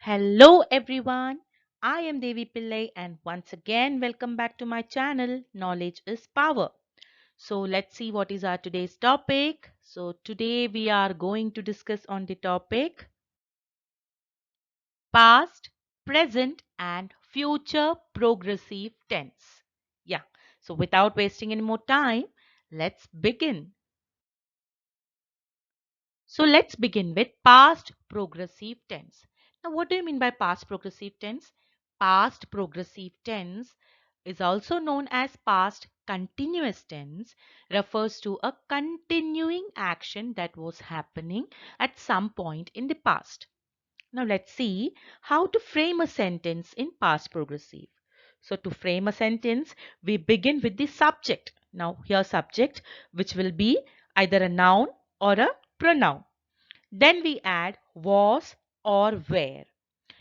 Hello everyone, I am Devi Pillai and once again welcome back to my channel Knowledge is Power. So let's see what is our today's topic. So today we are going to discuss on the topic past, present and future progressive tense. Yeah, so without wasting any more time, let's begin. So let's begin with past progressive tense. Now, what do you mean by past progressive tense? Past progressive tense is also known as past continuous tense, refers to a continuing action that was happening at some point in the past. Now, let's see how to frame a sentence in past progressive. So, to frame a sentence, we begin with the subject. Now, here subject, which will be either a noun or a pronoun. Then we add was or were.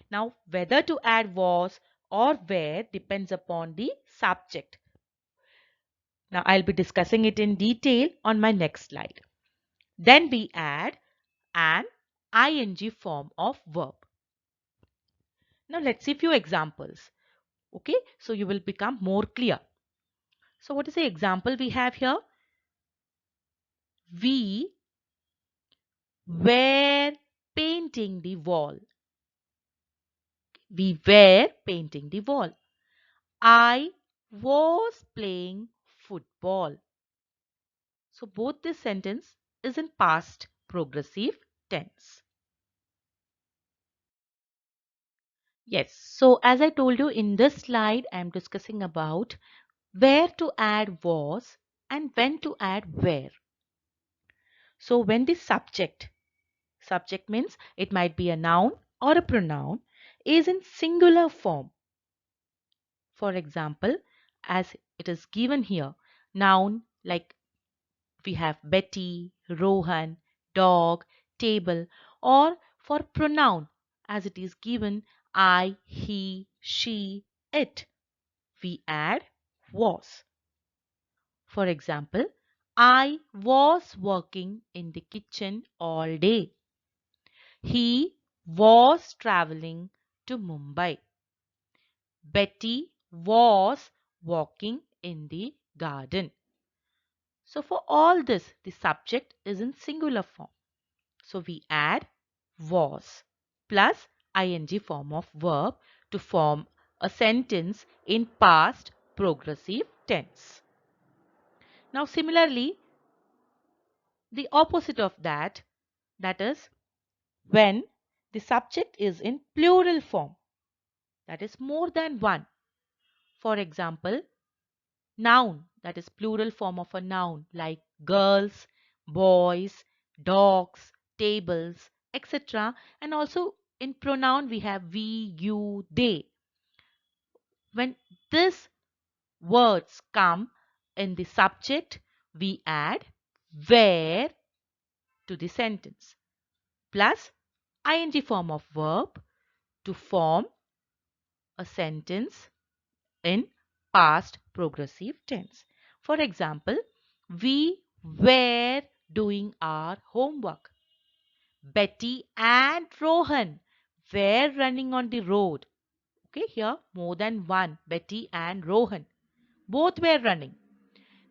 Now, whether to add was or were depends upon the subject. Now, I'll be discussing it in detail on my next slide. Then we add an ing form of verb. Now, let's see a few examples. Okay, so you will become more clear. So, what is the example we have here? We were painting the wall. We were painting the wall. I was playing football. So both this sentence is in past progressive tense. Yes, so as I told you in this slide, I am discussing about where to add was and when to add where. So when the subject means it might be a noun or a pronoun, is in singular form. For example, as it is given here, noun like we have Betty, Rohan, dog, table, or for pronoun as it is given I, he, she, it, we add was. For example, I was working in the kitchen all day. He was traveling to Mumbai. Betty was walking in the garden. So for all this, the subject is in singular form. So we add was plus ing form of verb to form a sentence in past progressive tense. Now similarly, the opposite of that is when the subject is in plural form, that is more than one. For example, noun, that is plural form of a noun like girls, boys, dogs, tables, etc. And also in pronoun we have we, you, they. When these words come in the subject, we add where to the sentence plus ing form of verb to form a sentence in past progressive tense. For example, we were doing our homework. Betty and Rohan were running on the road. Okay, here more than one, Betty and Rohan. Both were running.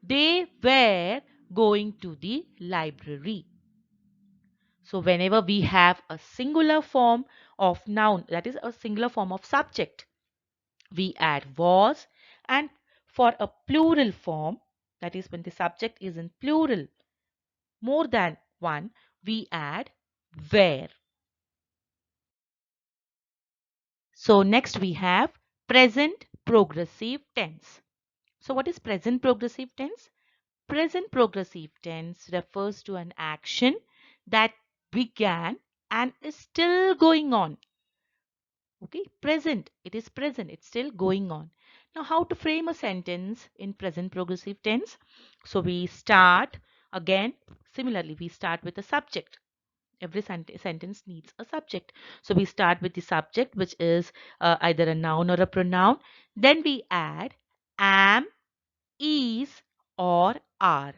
They were going to the library. So whenever we have a singular form of noun, that is a singular form of subject, we add was, and for a plural form, that is when the subject is in plural more than one, we add were. So next we have present progressive tense. So what is present progressive tense? Present progressive tense refers to an action that began and is still going on. Okay, present, it is present, it's still going on. Now, how to frame a sentence in present progressive tense? So we start again, similarly, we start with a subject. Every sentence needs a subject. So we start with the subject, which is either a noun or a pronoun. Then we add am, is, or are.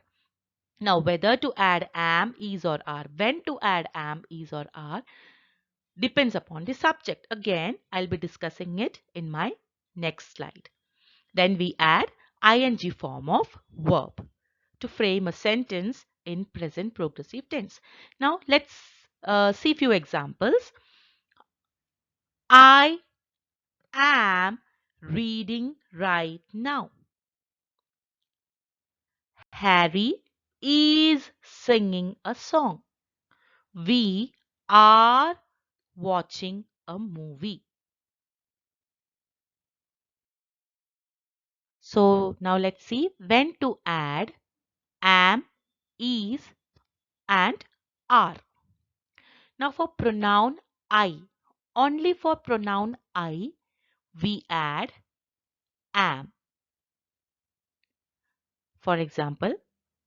Now, whether to add am, is, or are, when to add am, is, or are, depends upon the subject. Again, I'll be discussing it in my next slide. Then we add ing form of verb to frame a sentence in present progressive tense. Now let's see few examples. I am reading right now. Harry is singing a song. We are watching a movie. So now let's see when to add am, is and are. Now for pronoun I, only for pronoun I, we add am. For example,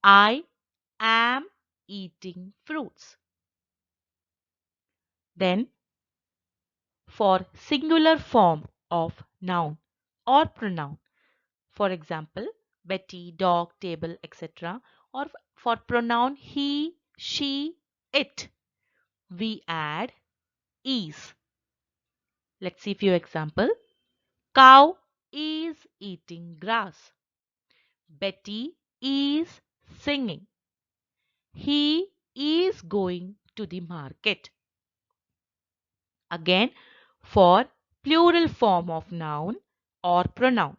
I am eating fruits. Then for singular form of noun or pronoun, for example, Betty, dog, table, etc. Or for pronoun he, she, it, we add is. Let's see few example. Cow is eating grass. Betty is singing. He is going to the market. Again, for plural form of noun or pronoun.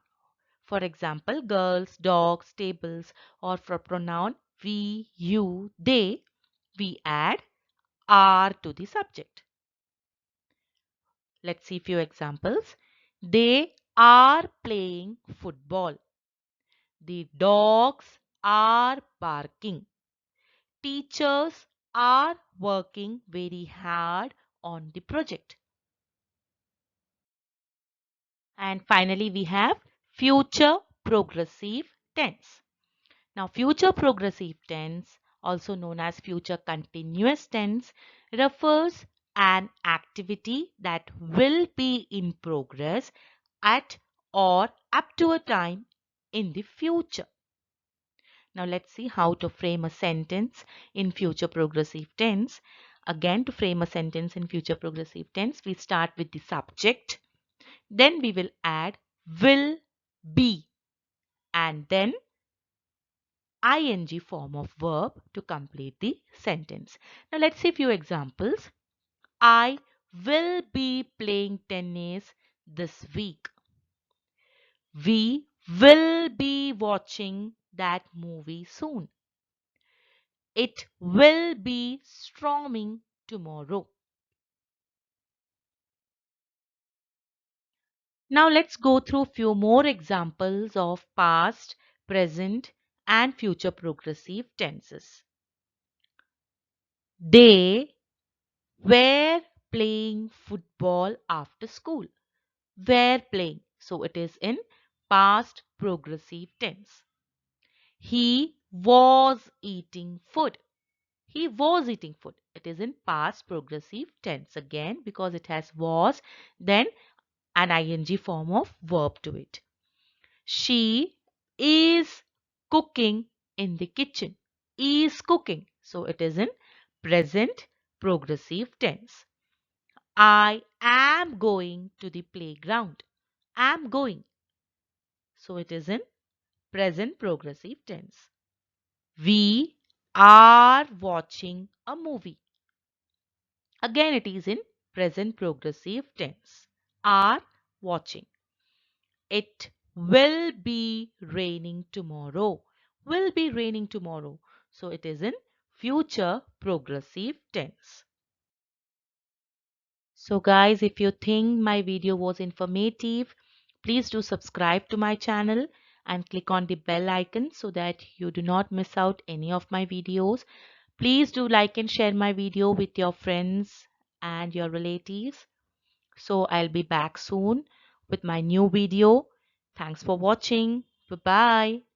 For example, girls, dogs, tables, or for pronoun we, you, they, we add are to the subject. Let's see few examples. They are playing football. The dogs are barking. Teachers are working very hard on the project. And finally, we have future progressive tense. Now, future progressive tense, also known as future continuous tense, refers an activity that will be in progress at or up to a time in the future. Now, let's see how to frame a sentence in future progressive tense. Again, to frame a sentence in future progressive tense, we start with the subject. Then we will add will be and then ing form of verb to complete the sentence. Now let's see a few examples. I will be playing tennis this week. We will be watching that movie soon. It will be storming tomorrow. Now let's go through few more examples of past, present and future progressive tenses. They were playing football after school. Were playing. So it is in past progressive tense. He was eating food. He was eating food. It is in past progressive tense again because it has was, then an ing form of verb to it. She is cooking in the kitchen. Is cooking. So it is in present progressive tense. I am going to the playground. Am going. So it is in present progressive tense. We are watching a movie. Again it is in present progressive tense. Are watching. It will be raining tomorrow. Will be raining tomorrow. So it is in future progressive tense. So guys, if you think my video was informative, please do subscribe to my channel and click on the bell icon so that you do not miss out any of my videos. Please do like and share my video with your friends and your relatives. So I'll be back soon with my new video. Thanks for watching. Bye bye.